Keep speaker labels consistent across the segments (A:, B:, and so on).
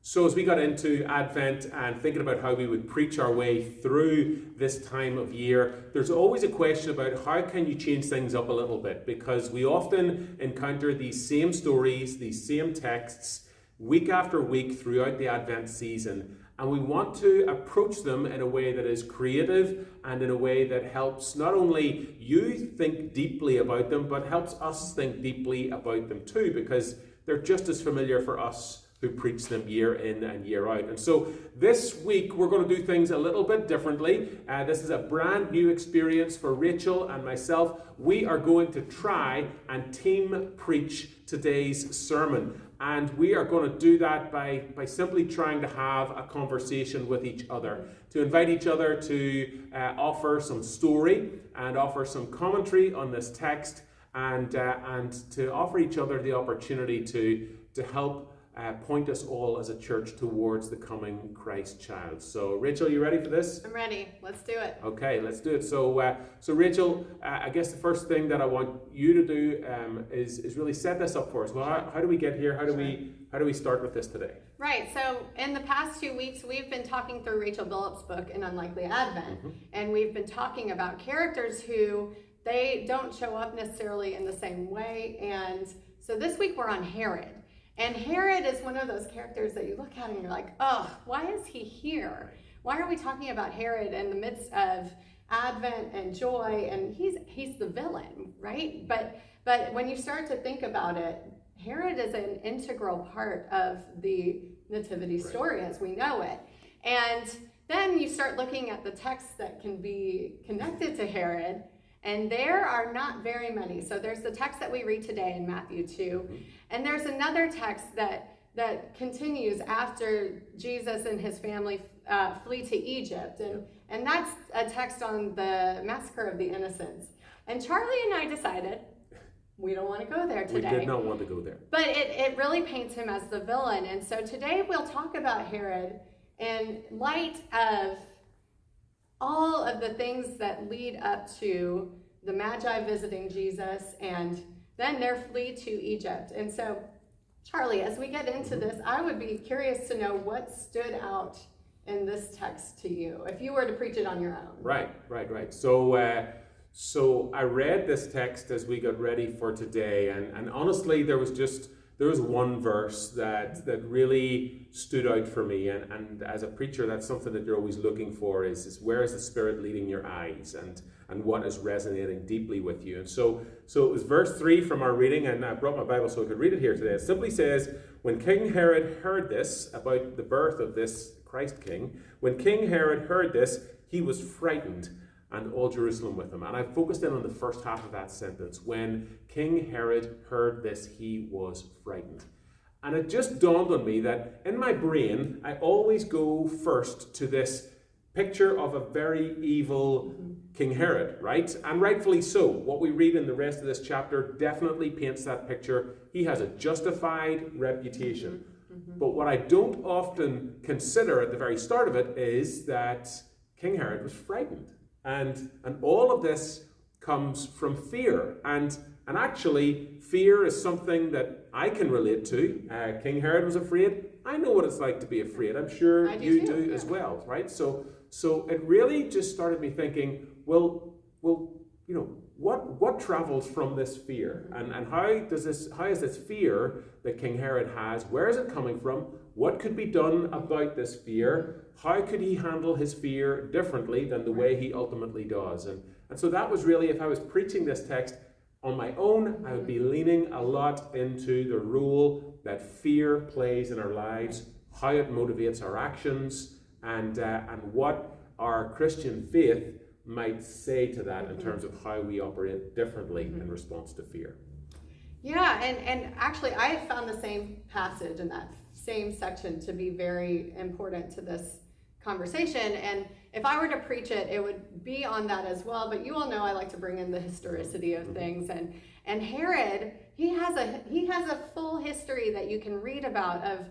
A: So as we got into Advent and thinking about how we would preach our way through this time of year, there's always a question about how can you change things up a little bit, because we often encounter these same stories, these same texts, week after week throughout the Advent season. And we want to approach them in a way that is creative and in a way that helps not only you think deeply about them, but helps us think deeply about them too, because they're just as familiar for us who preach them year in and year out. And so this week we're going to do things a little bit differently. This is a brand new experience for Rachel and myself. We are going to try and team preach today's sermon. And we are going to do that by simply trying to have a conversation with each other, to invite each other to offer some story and offer some commentary on this text, and to offer each other the opportunity to help point us all as a church towards the coming Christ child. So, Rachel, you ready for this?
B: I'm ready. Let's do it.
A: Okay, let's do it. So Rachel, I guess the first thing that I want you to do is really set this up for us. Well, how do we get here? How do we start with this today?
B: Right. So, in the past 2 weeks, we've been talking through Rachel Billups' book, An Unlikely Advent, and we've been talking about characters who they don't show up necessarily in the same way. And so this week we're on Herod. And Herod is one of those characters that you look at and you're like, oh, why is he here? Why are we talking about Herod in the midst of Advent and joy? And he's the villain, right? But when you start to think about it, Herod is an integral part of the Nativity Story as we know it. And then you start looking at the texts that can be connected to Herod, and there are not very many. So there's the text that we read today in Matthew 2. And there's another text that continues after Jesus and his family flee to Egypt. And that's a text on the massacre of the innocents. And Charlie and I decided we don't want to go there today.
A: We did not want to go there.
B: But it really paints him as the villain. And so today we'll talk about Herod in light of all of the things that lead up to the Magi visiting Jesus and then their flee to Egypt. And so, Charlie, as we get into this, I would be curious to know what stood out in this text to you, if you were to preach it on your own.
A: Right. So I read this text as we got ready for today, and honestly, there was one verse that really stood out for me, and as a preacher, that's something that you're always looking for is where is the Spirit leading your eyes, and what is resonating deeply with you. And so it was verse 3 from our reading, and I brought my Bible so I could read it here today. It simply says, when King Herod heard this, about the birth of this Christ King, when King Herod heard this, he was frightened, and all Jerusalem with him. And I focused in on the first half of that sentence. When King Herod heard this, he was frightened. And it just dawned on me that in my brain, I always go first to this picture of a very evil King Herod, right? And rightfully so. What we read in the rest of this chapter definitely paints that picture. He has a justified reputation. But what I don't often consider at the very start of it is that King Herod was frightened. And all of this comes from fear. And actually, fear is something that I can relate to. King Herod was afraid. I know what it's like to be afraid. I'm sure you do as well, right? So it really just started me thinking, well, you know, what travels from this fear? And how is this fear that King Herod has, where is it coming from? What could be done about this fear? How could he handle his fear differently than the way he ultimately does? And so that was really, if I was preaching this text on my own, I would be leaning a lot into the role that fear plays in our lives, how it motivates our actions, and what our Christian faith might say to that in terms of how we operate differently in response to fear.
B: Yeah, and actually I found the same passage in that same section to be very important to this conversation, and if I were to preach it, it would be on that as well. But you all know I like to bring in the historicity of things, and Herod, he has a full history that you can read about of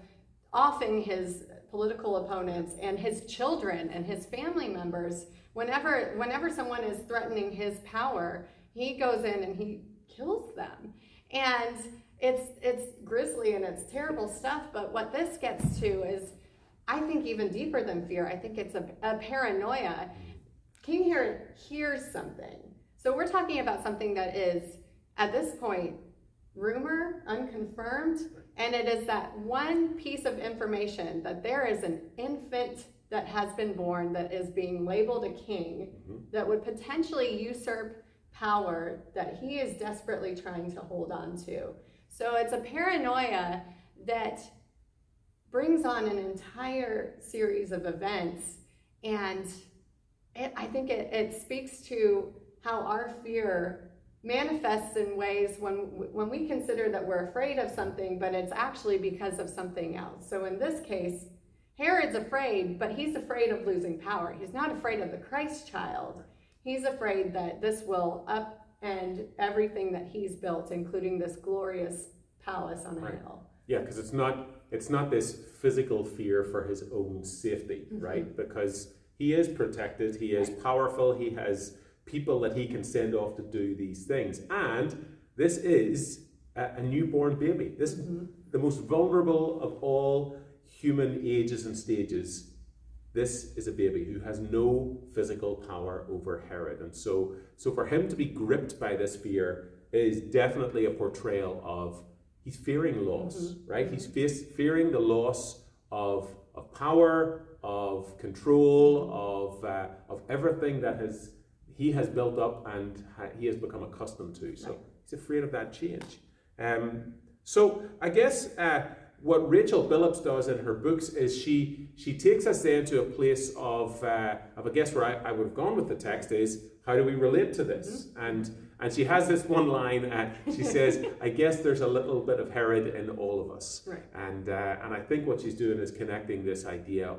B: offing his political opponents and his children and his family members. Whenever someone is threatening his power, he goes in and he kills them. And it's grisly and it's terrible stuff, but what this gets to is, I think, even deeper than fear. I think it's a paranoia. King Herod hears something. So we're talking about something that is, at this point, rumor, unconfirmed, and it is that one piece of information that there is an infant that has been born that is being labeled a king that would potentially usurp power that he is desperately trying to hold on to. So it's a paranoia that brings on an entire series of events, and I think it speaks to how our fear manifests in ways when we consider that we're afraid of something, but it's actually because of something else. So in this case, Herod's afraid, but he's afraid of losing power. He's not afraid of the Christ child. He's afraid that this will upend everything that he's built, including this glorious palace on a hill.
A: Yeah, because it's not this physical fear for his own safety, right? Because he is protected, he is powerful, he has people that he can send off to do these things. And this is a newborn baby. This the most vulnerable of all human ages and stages. This is a baby who has no physical power over Herod. And so for him to be gripped by this fear is definitely a portrayal of, he's fearing loss, right? He's fearing the loss of power, of control, of everything that he has built up and he has become accustomed to. So he's afraid of that change. So I guess what Rachel Billups does in her books is she takes us then to a place of I guess where I would have gone with the text is, how do we relate to this? And she has this one line, she says, I guess there's a little bit of Herod in all of us.
B: Right.
A: And I think what she's doing is connecting this idea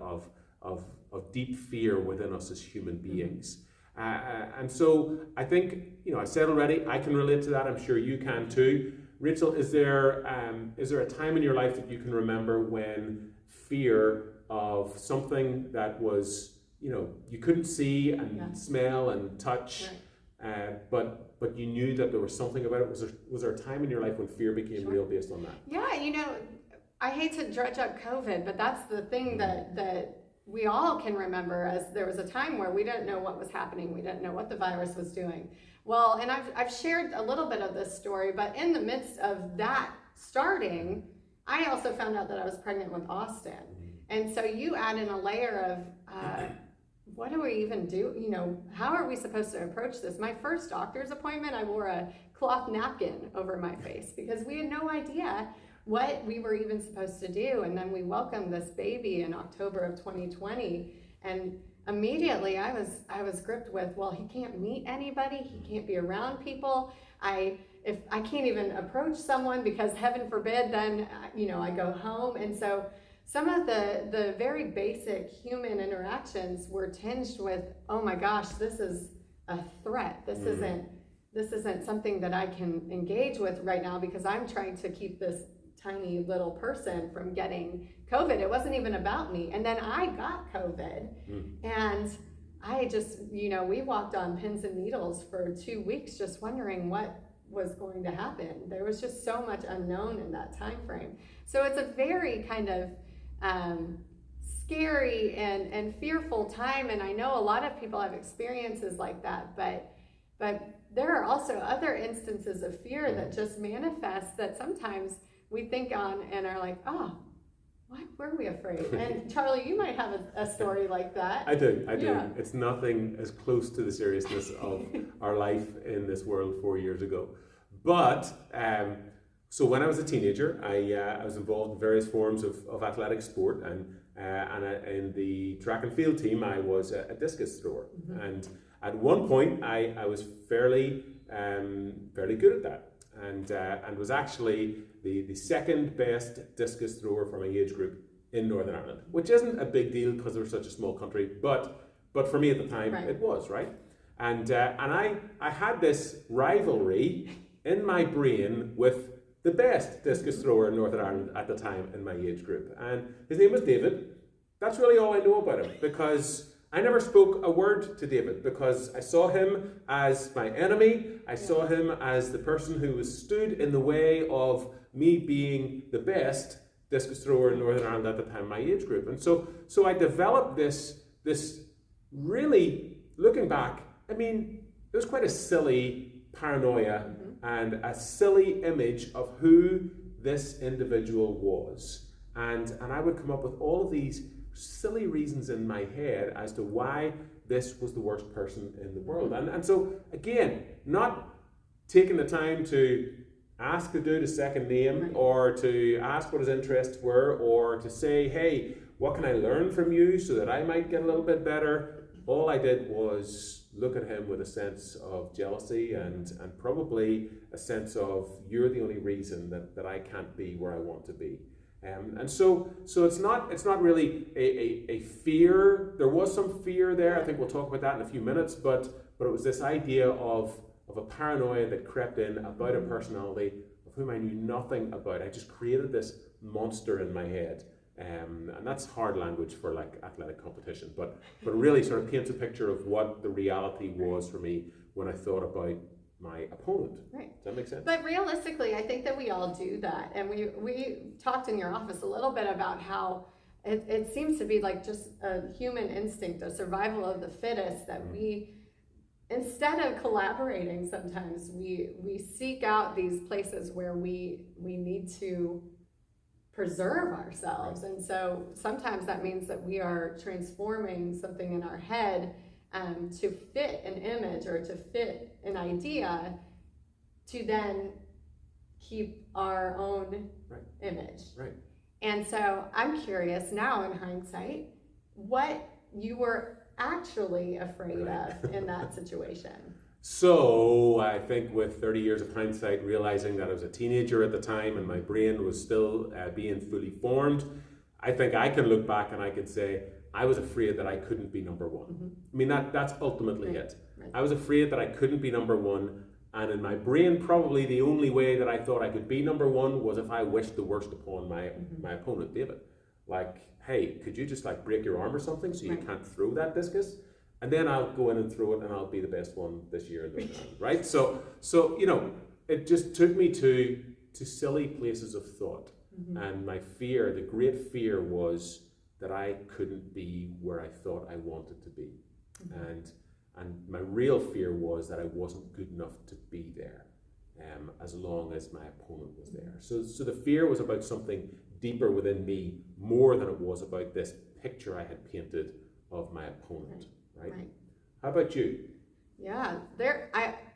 A: of deep fear within us as human beings. And so I think, I said already, I can relate to that. I'm sure you can too. Rachel, is there a time in your life that you can remember when fear of something that was, you couldn't see and smell and touch, but you knew that there was something about it? Was there a time in your life when fear became real based on that?
B: Yeah, I hate to dredge up COVID, but that's the thing that we all can remember, as there was a time where we didn't know what was happening. We didn't know what the virus was doing. Well, and I've shared a little bit of this story, but in the midst of that starting, I also found out that I was pregnant with Austin. And so you add in a layer of, what do we even do? How are we supposed to approach this? My first doctor's appointment, I wore a cloth napkin over my face because we had no idea what we were even supposed to do. And then we welcomed this baby in October of 2020, and immediately I was gripped with, well, he can't meet anybody, he can't be around people. If I can't even approach someone because heaven forbid, then I go home. And so some of the very basic human interactions were tinged with, oh my gosh, this is a threat. This isn't something that I can engage with right now because I'm trying to keep this tiny little person from getting COVID. It wasn't even about me. And then I got COVID and I just, we walked on pins and needles for 2 weeks just wondering what was going to happen. There was just so much unknown in that time frame. So it's a very kind of scary and fearful time. And I know a lot of people have experiences like that, but there are also other instances of fear that just manifest that sometimes we think on and are like, oh, why were we afraid? And Charlie, you might have a story like that.
A: I do.
B: Yeah.
A: It's nothing as close to the seriousness of our life in this world 4 years ago. But, so when I was a teenager, I was involved in various forms of athletic sport, and in the track and field team, I was a discus thrower. And at one point, I was fairly good at that, and was actually the second best discus thrower for my age group in Northern Ireland, which isn't a big deal because we're such a small country, but for me at the time, it was, right? And I had this rivalry in my brain with the best discus thrower in Northern Ireland at the time in my age group, and his name was David. That's really all I know about him, because I never spoke a word to David because I saw him as my enemy. I saw him as the person who was stood in the way of me being the best discus thrower in Northern Ireland at the time, my age group. And so I developed this really, looking back, I mean, it was quite a silly paranoia and a silly image of who this individual was. And I would come up with all of these silly reasons in my head as to why this was the worst person in the world. And so, again, not taking the time to ask the dude a second name or to ask what his interests were or to say, hey, what can I learn from you so that I might get a little bit better? All I did was look at him with a sense of jealousy and probably a sense of you're the only reason that I can't be where I want to be. And so it's not really a fear. There was some fear there. I think we'll talk about that in a few minutes. But it was this idea of a paranoia that crept in about a personality of whom I knew nothing about. I just created this monster in my head. And that's hard language for like athletic competition, but really sort of paints a picture of what the reality was for me when I thought about my opponent.
B: Right.
A: Does that make sense?
B: But realistically, I think that we all do that. And we talked in your office a little bit about how it seems to be like just a human instinct, a survival of the fittest, that we, instead of collaborating, sometimes we seek out these places where we need to preserve ourselves. And so sometimes that means that we are transforming something in our head to fit an image or to fit an idea to then keep our own image. Right. And so I'm curious now in hindsight, what you were actually afraid of in that situation.
A: So I think with 30 years of hindsight, realizing that I was a teenager at the time and my brain was still being fully formed, I think I can look back and I can say, I was afraid that I couldn't be number one. I mean, that's ultimately it. I was afraid that I couldn't be number one, and in my brain, probably the only way that I thought I could be number one was if I wished the worst upon my opponent, David. Like, hey, could you just like break your arm or something so you can't throw that discus? And then I'll go in and throw it and I'll be the best one this year in the round, right? So you know, it just took me to silly places of thought. And my fear, the great fear, was that I couldn't be where I thought I wanted to be. And my real fear was that I wasn't good enough to be there, as long as my opponent was there. So the fear was about something deeper within me, more than it was about this picture I had painted of my opponent. Right? How about you?
B: Yeah,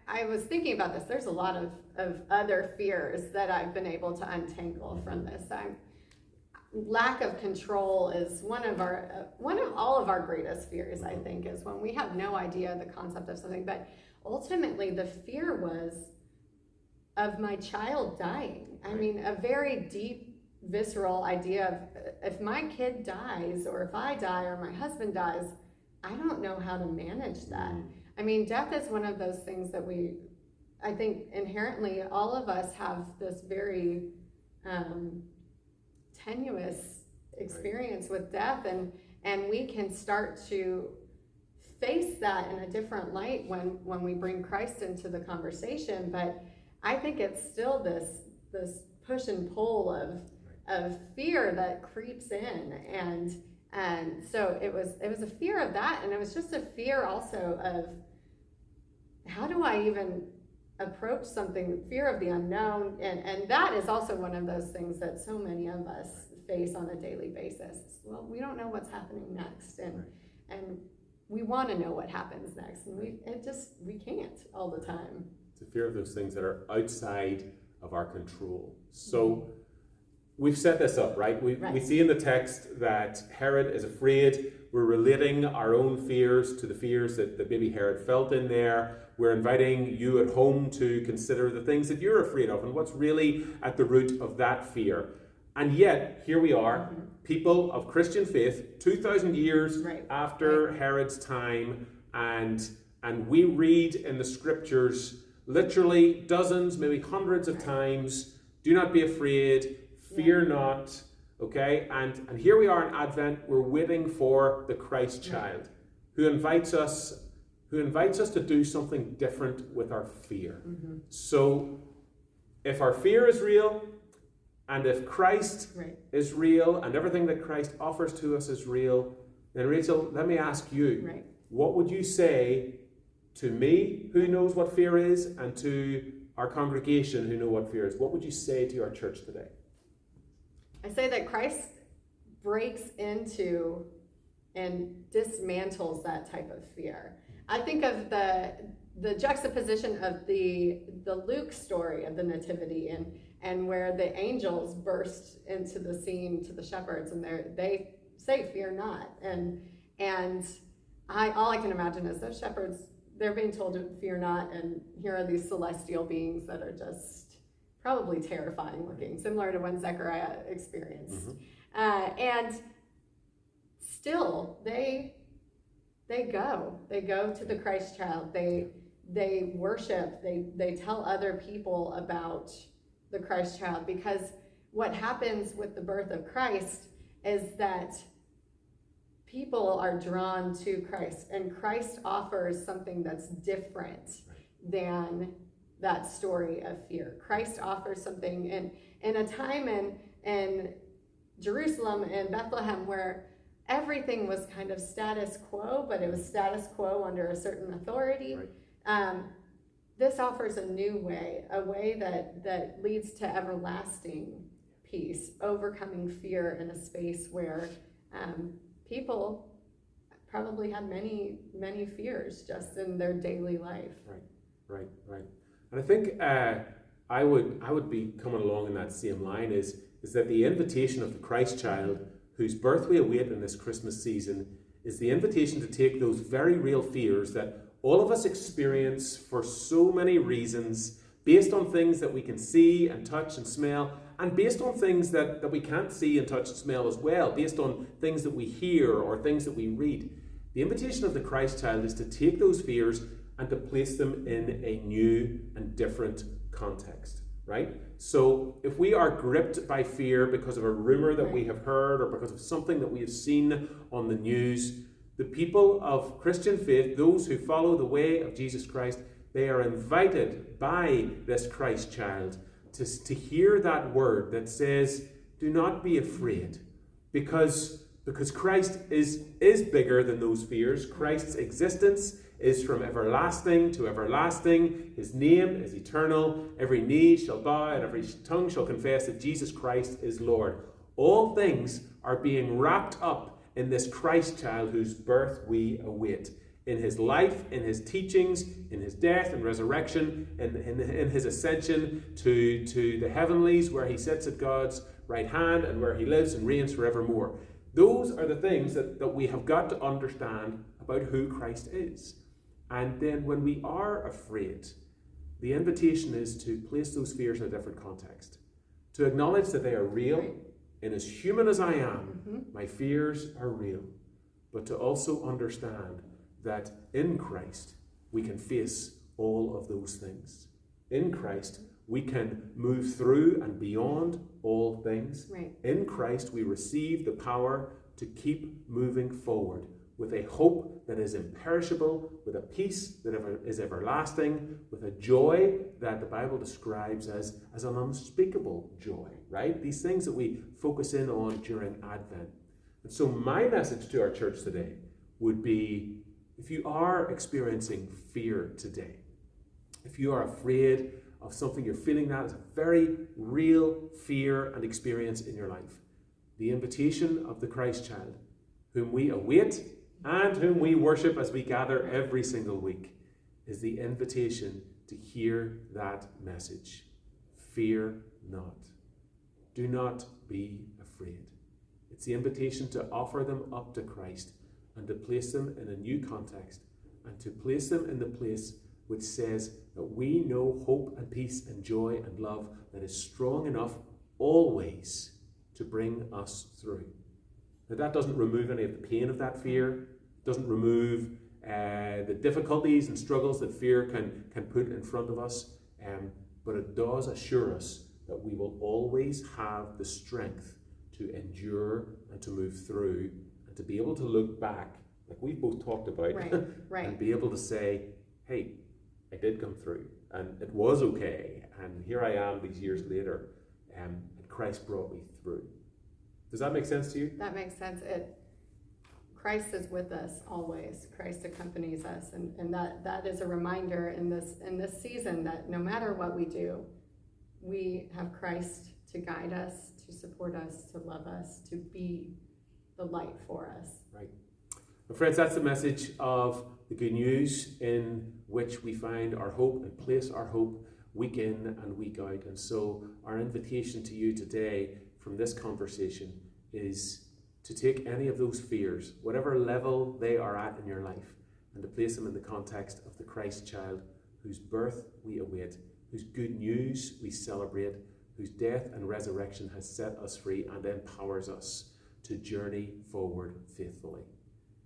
B: I was thinking about this. There's a lot of other fears that I've been able to untangle from this. Lack of control is one of all of our greatest fears, I think, is when we have no idea the concept of something. But ultimately, the fear was of my child dying. I mean, a very deep, visceral idea of if my kid dies, or if I die, or my husband dies, I don't know how to manage that. I mean, death is one of those things that I think inherently all of us have this very tenuous experience with death, and we can start to face that in a different light when we bring Christ into the conversation. But I think it's still this push and pull of fear that creeps in, and so it was a fear of that, and it was just a fear also of how do I even approach something, fear of the unknown, and that is also one of those things that so many of us face on a daily basis. Well, we don't know what's happening next, and we want to know what happens next, and we can't all the time.
A: It's a fear of those things that are outside of our control. So we've set this up, right? We see in the text that Herod is afraid. We're relating our own fears to the fears that maybe Herod felt in there. We're inviting you at home to consider the things that you're afraid of and what's really at the root of that fear. And yet, here we are, people of Christian faith, 2,000 years after Herod's time, and we read in the scriptures literally dozens, maybe hundreds of times, do not be afraid, fear not, okay? And here we are in Advent, we're waiting for the Christ child, who invites us to do something different with our fear.
B: Mm-hmm.
A: So if our fear is real, and if Christ is real, and everything that Christ offers to us is real, then Rachel, let me ask you, what would you say to me, who knows what fear is, and to our congregation who know what fear is? What would you say to our church today?
B: I say that Christ breaks into and dismantles that type of fear. I think of the juxtaposition of the Luke story of the Nativity and where the angels burst into the scene to the shepherds, and they say, "Fear not." And all I can imagine is those shepherds, they're being told to fear not, and here are these celestial beings that are just probably terrifying looking, similar to when Zechariah experienced. Mm-hmm. And still, they go to the Christ child. They worship. They tell other people about the Christ child, because what happens with the birth of Christ is that people are drawn to Christ, and Christ offers something that's different than that story of fear. Christ offers something in a time in Jerusalem and Bethlehem where everything was kind of status quo, but it was status quo under a certain authority. This offers a new way, a way that leads to everlasting peace, overcoming fear in a space where people probably had many, many fears just in their daily life.
A: Right. And I think I would be coming along in that same line is that the invitation of the Christ child, whose birth we await in this Christmas season, is the invitation to take those very real fears that all of us experience for so many reasons, based on things that we can see and touch and smell, and based on things that we can't see and touch and smell as well, based on things that we hear or things that we read. The invitation of the Christ child is to take those fears and to place them in a new and different context, right? So if we are gripped by fear because of a rumor that we have heard or because of something that we have seen on the news, the people of Christian faith, those who follow the way of Jesus Christ, they are invited by this Christ child to hear that word that says, do not be afraid, because Christ is bigger than those fears. Christ's existence is from everlasting to everlasting. His name is eternal. Every knee shall bow and every tongue shall confess that Jesus Christ is Lord. All things are being wrapped up in this Christ child whose birth we await. In his life, in his teachings, in his death and resurrection, in his ascension to the heavenlies where he sits at God's right hand and where he lives and reigns forevermore. Those are the things that we have got to understand about who Christ is. And then when we are afraid, the invitation is to place those fears in a different context. To acknowledge that they are real. And as human as I am, my fears are real. But to also understand that in Christ, we can face all of those things. In Christ, we can move through and beyond all things. In Christ, we receive the power to keep moving forward with a hope that is imperishable, with a peace that is everlasting, with a joy that the Bible describes as an unspeakable joy, right? These things that we focus in on during Advent. And so my message to our church today would be, if you are experiencing fear today, if you are afraid of something, you're feeling that as a very real fear and experience in your life, the invitation of the Christ child, whom we await and whom we worship as we gather every single week, is the invitation to hear that message. Fear not. Do not be afraid. It's the invitation to offer them up to Christ and to place them in a new context and to place them in the place which says that we know hope and peace and joy and love that is strong enough always to bring us through. Now, that doesn't remove any of the pain of that fear, doesn't remove the difficulties and struggles that fear can put in front of us, but it does assure us that we will always have the strength to endure and to move through and to be able to look back like we've both talked about,
B: Right.
A: and be able to say, hey, I did come through, and it was okay, and here I am these years later, and Christ brought me through. Does that make sense to you?
B: That makes sense. Christ is with us always. Christ accompanies us, and that is a reminder in this season that no matter what we do, we have Christ to guide us, to support us, to love us, to be the light for us.
A: Right. Well, friends, that's the message of the good news in which we find our hope and place our hope week in and week out. And so our invitation to you today from this conversation is to take any of those fears, whatever level they are at in your life, and to place them in the context of the Christ child whose birth we await, whose good news we celebrate, whose death and resurrection has set us free and empowers us to journey forward faithfully.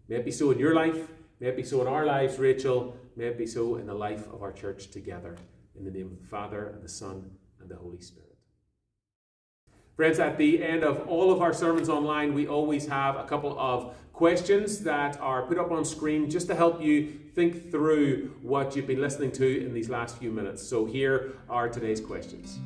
A: May it be so in your life, may it be so in our lives, Rachel, may it be so in the life of our church together. In the name of the Father, and the Son, and the Holy Spirit. Friends, at the end of all of our sermons online, we always have a couple of questions that are put up on screen just to help you think through what you've been listening to in these last few minutes. So here are today's questions.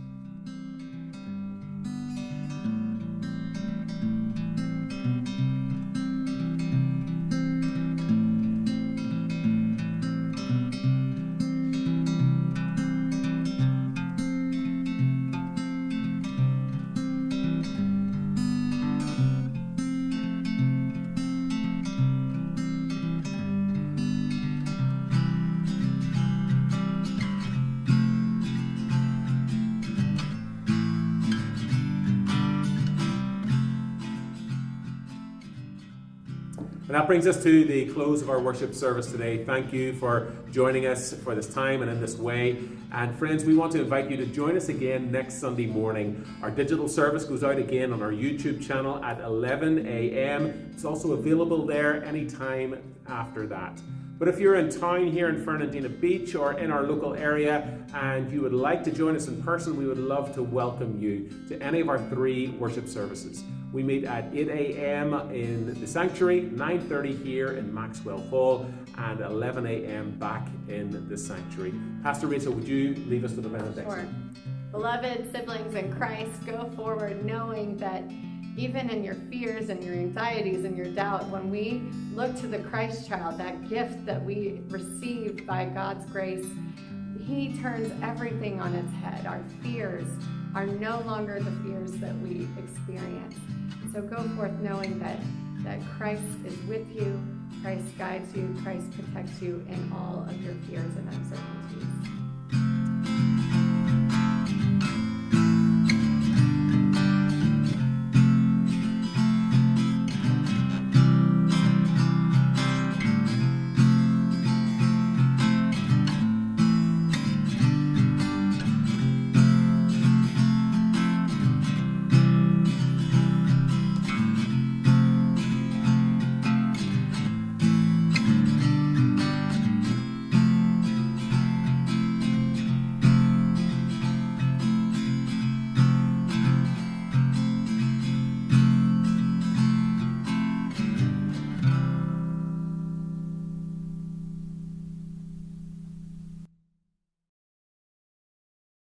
A: And that brings us to the close of our worship service today. Thank you for joining us for this time and in this way. And friends, we want to invite you to join us again next Sunday morning. Our digital service goes out again on our YouTube channel at 11 a.m. It's also available there anytime after that. But if you're in town here in Fernandina Beach or in our local area and you would like to join us in person, we would love to welcome you to any of our 3 worship services. We meet at 8 a.m. in the sanctuary, 9:30 here in Maxwell Hall, and 11 a.m. back in the sanctuary. Pastor Rachel, would you lead us with a benediction?
B: Sure. Beloved siblings in Christ, go forward knowing that even in your fears and your anxieties and your doubt, when we look to the Christ child, that gift that we received by God's grace, He turns everything on its head. Our fears are no longer the fears that we experience. So go forth knowing that Christ is with you, Christ guides you, Christ protects you in all of your fears and uncertainties.